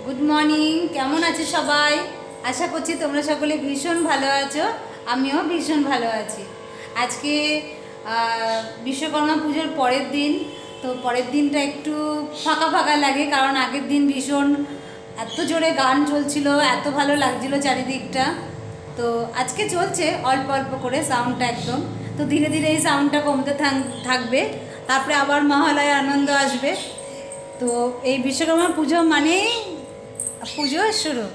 Good morning, কেমন আছো সবাই? আশা করছি তোমরা সকলে ভীষণ ভালো আছো। আমিও ভীষণ ভালো আছি। আজকে বিশ্বকর্মা পুজোর পরের দিন। তো পরের দিনটা একটু ফাঁকা ফাঁকা লাগে, কারণ আগের দিন ভীষণ এত জোরে গান চলছিল, এত ভালো লাগছিল চারিদিকটা। তো আজকে চলছে অল্প অল্প করে সাউন্ডটা একদম। তো ধীরে ধীরে এই সাউন্ডটা কমতে থাকবে, তারপরে আবার মহালয়া আনন্দ আসবে। তো এই বিশ্বকর্মা পুজো মানেই পুজো শুরু।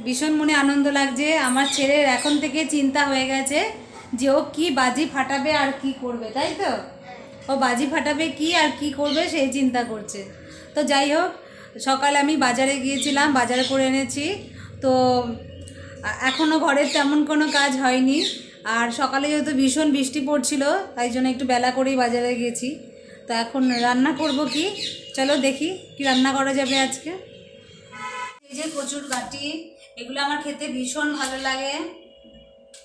ভীষণ মনে আনন্দ লাগছে। আমার ছেলের এখন থেকে চিন্তা হয়ে গেছে যে ও কি বাজি ফাটাবে আর কি করবে, তাই তো? ও বাজি ফাটাবে কি আর কি করবে সেই চিন্তা করছে। তো যাই হোক, সকালে আমি বাজারে গিয়েছিলাম, বাজার করে এনেছি। তো এখনও ঘরের তেমন কোনো কাজ হয়নি। আর সকালে যেহেতু ভীষণ বৃষ্টি পড়ছিল, তাই জন্য একটু বেলা করেই বাজারে গেছি। তো এখন রান্না করব কি, চলো দেখি কি রান্না করা যাবে আজকে। এই যে কচুর গাঁটি, এগুলো আমার খেতে ভীষণ ভালো লাগে।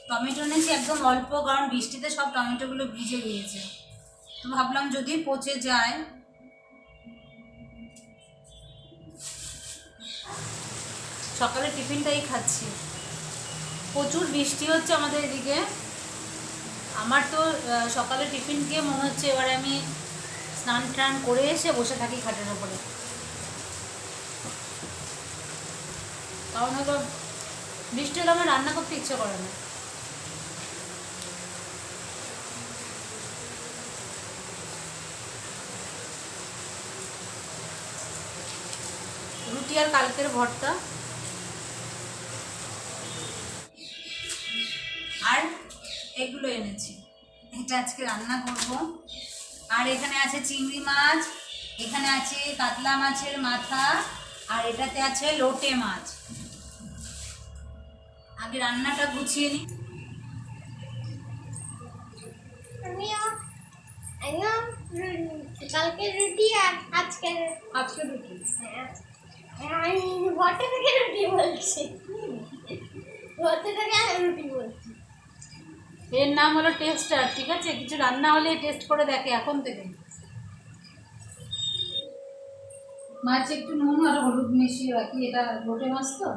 টমেটো এনেছি একদম অল্প, কারণ বৃষ্টিতে সব টমেটোগুলো ভিজে গিয়েছে। তো ভাবলাম যদি পচে যায়। সকালে টিফিনটাই খাচ্ছি। প্রচুর বৃষ্টি হচ্ছে আমাদের এদিকে। আমার তো সকালে টিফিন খেয়ে মনে হচ্ছে এবারে আমি স্নান টান করে এসে বসে থাকি খাটের ওপরে। কারণ হলো বৃষ্টি হলে আমার রান্না করতে ইচ্ছে করে না। রুটি আর কালকের ভর্তা, আর এগুলো এনেছি, এটা আজকে রান্না করব। আর এখানে আছে চিংড়ি মাছ, এখানে আছে কাতলা মাছের মাথা, আর এটাতে আছে লোটে মাছ। আগে রান্নাটা গুছিয়ে নিই। কালকে রুটি আর আজকে রুটি। আমি ঘরটা থেকে রুটি বলছি, ঘরটা থেকে আমি রুটি বলছি। এর নাম হলো টেস্টার, ঠিক আছে? কিছু রান্না হলে টেস্ট করে দেখে এখন থেকে। মাছ একটু নুন আর হলুদ মিশিয়ে রাখি, এটা লোটে মাছ তো।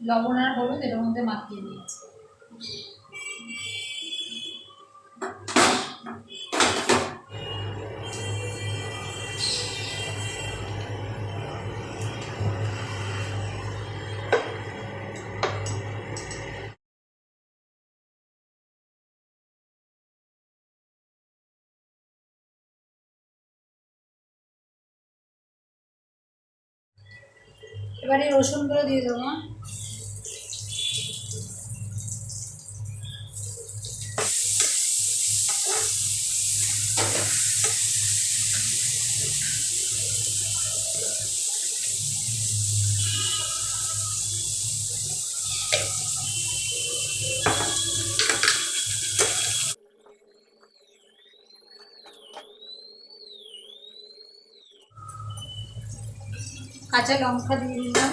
লবণ আর হলুদ এর মধ্যে মাখিয়ে দিয়েছি। এবারে রসুনগুলো দিয়ে দেবো। কাঁচা লঙ্কা দিয়ে দিলাম।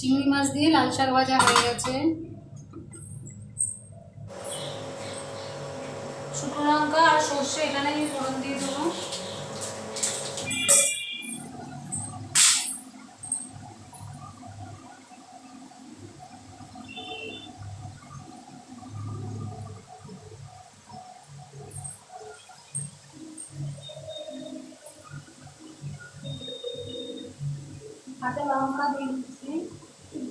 চিংড়ি মাছ দিয়ে লাল শাক ভাজা হয়ে গেছে। শুকনো লঙ্কা আর সর্ষে এখানে আমি ফোড়ন দিয়ে দেবো। কাঁচা লঙ্কা দিয়ে দিচ্ছি,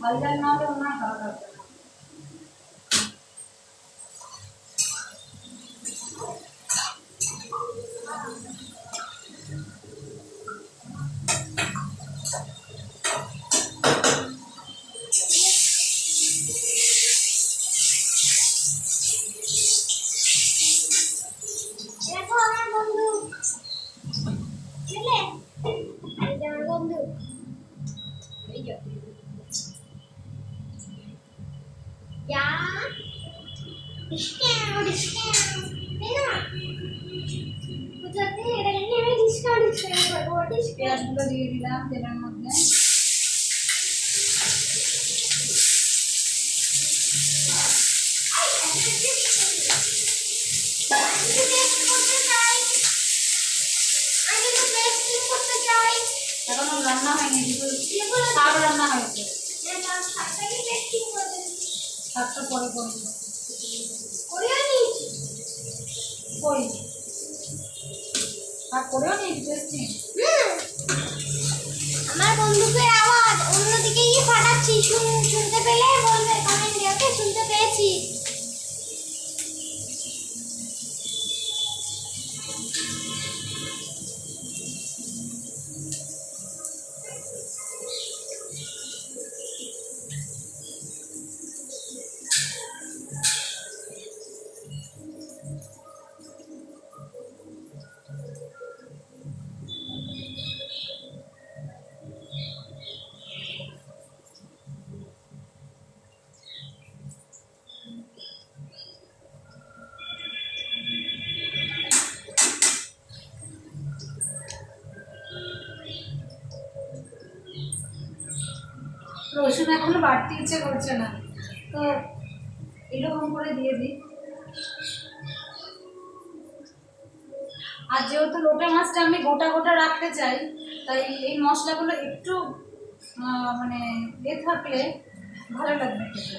ঝাল ঝাল না হলে ওনার ভালো লাগবে না। দেখো আমার বন্ধু, বুঝলে? এই যে আমার বন্ধু, এই যে যা ডিসকাউন্ট তাই না? বুঝতে এটা নিয়ে আমি ডিসকাউন্ট করবো। পেঁয়াজগুলো দিয়ে দিলাম তেলের মধ্যে। এখনো রান্না হয়নি, কিন্তু শাক রান্না হয়েছে। শাকটা পরে করবো। কই শাক করেও নিয়েছি টেস্টি। আমার বন্ধুকে আওয়াজ অন্যদিকে গিয়ে ফাটাচ্ছি, শুনতে পেলে বলবে কমেন্ট দিয়ে, ওকে? শুনতে পেয়েছি। রসুন এখনো বাড়তে ইচ্ছে করছে না, তো এরকম করে দিয়ে দিই। আর যেহেতু লোটে মাছটা আমি গোটা গোটা রাখতে চাই, তাই এই মশলাগুলো একটু মানে থাকলে ভালো লাগবে খেতে।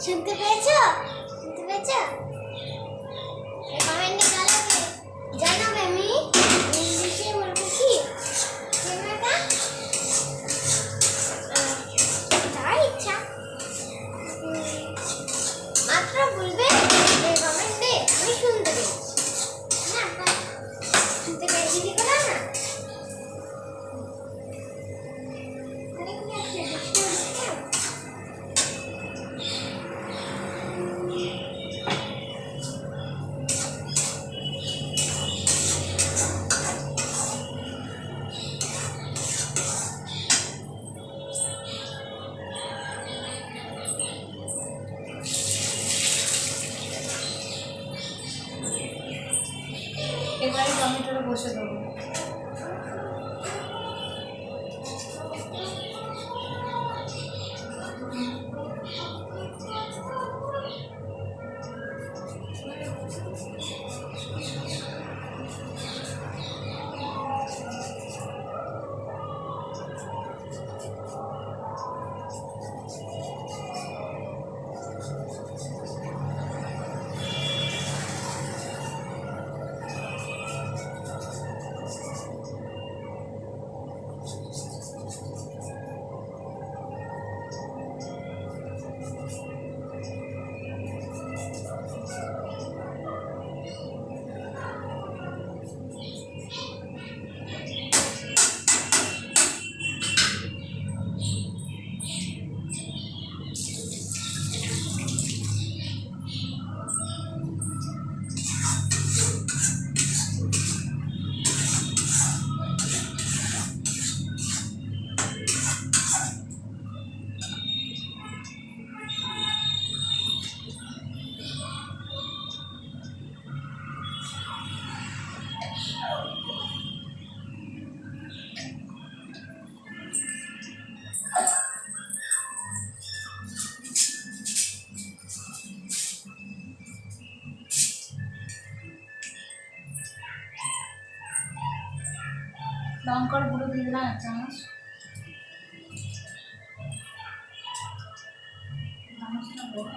শুনতে পেয়েছো? শুনতে পেয়েছো? কমেন্টে জানাবে। আমি ইংলিশে বলবো কি ক্যামেরাটা যার ইচ্ছা মাত্র বলবে কমেন্টে আমি শুনতে পেয়েছি। না শুনতে পেয়েছি দিকে না দিয়ে দিলাম 1 চামচ। চামচটা বড়।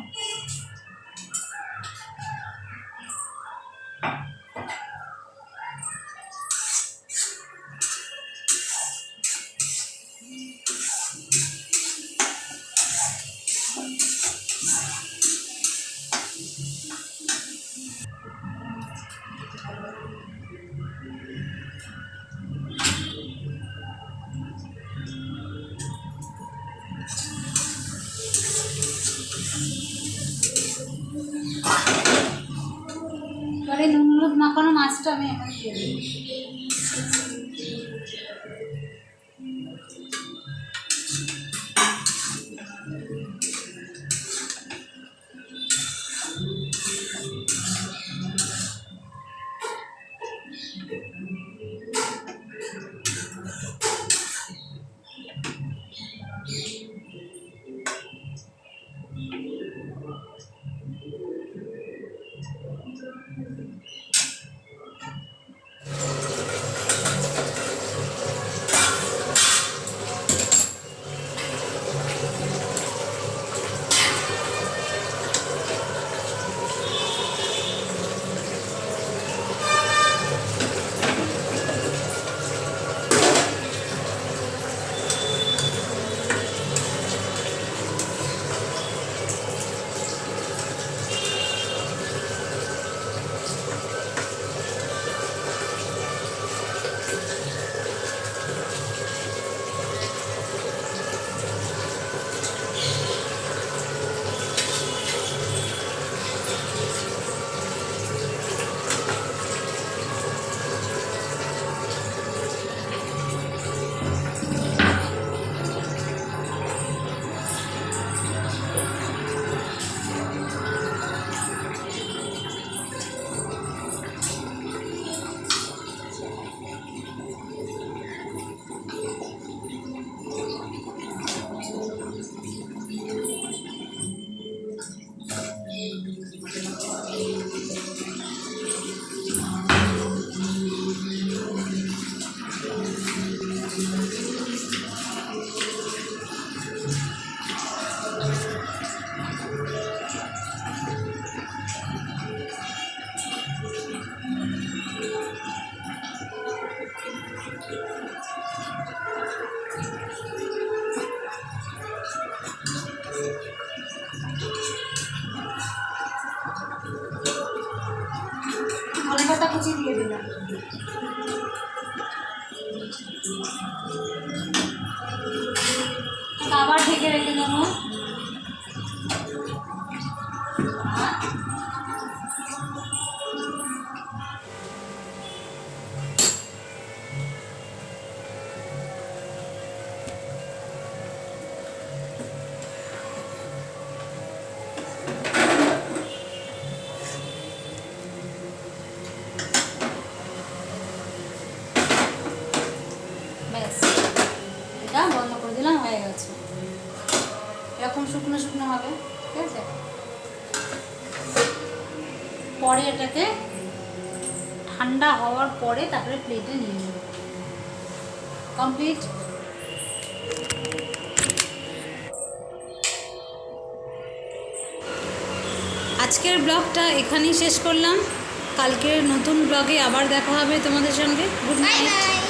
এবারে নুন হলুদ মাখানো মাছটা আমি এখানে দিয়ে দেবো। ধনেপাতা কুচি দিয়ে দিলাম। আবার ঢেকে রেখে দেবো। ব্যাস, এটা বন্ধ করে দিলাম, হয়ে গেছে। এরকম শুকনো শুকনো হবে, ঠিক আছে। পরে এটাকে ঠান্ডা হওয়ার পরে তারপরে প্লেটে নিয়ে নেব। কমপ্লিট। আজকের ব্লগটা এখানেই শেষ করলাম। কালকের নতুন ব্লগে আবার দেখা হবে তোমাদের সঙ্গে। Good bye night. বাই।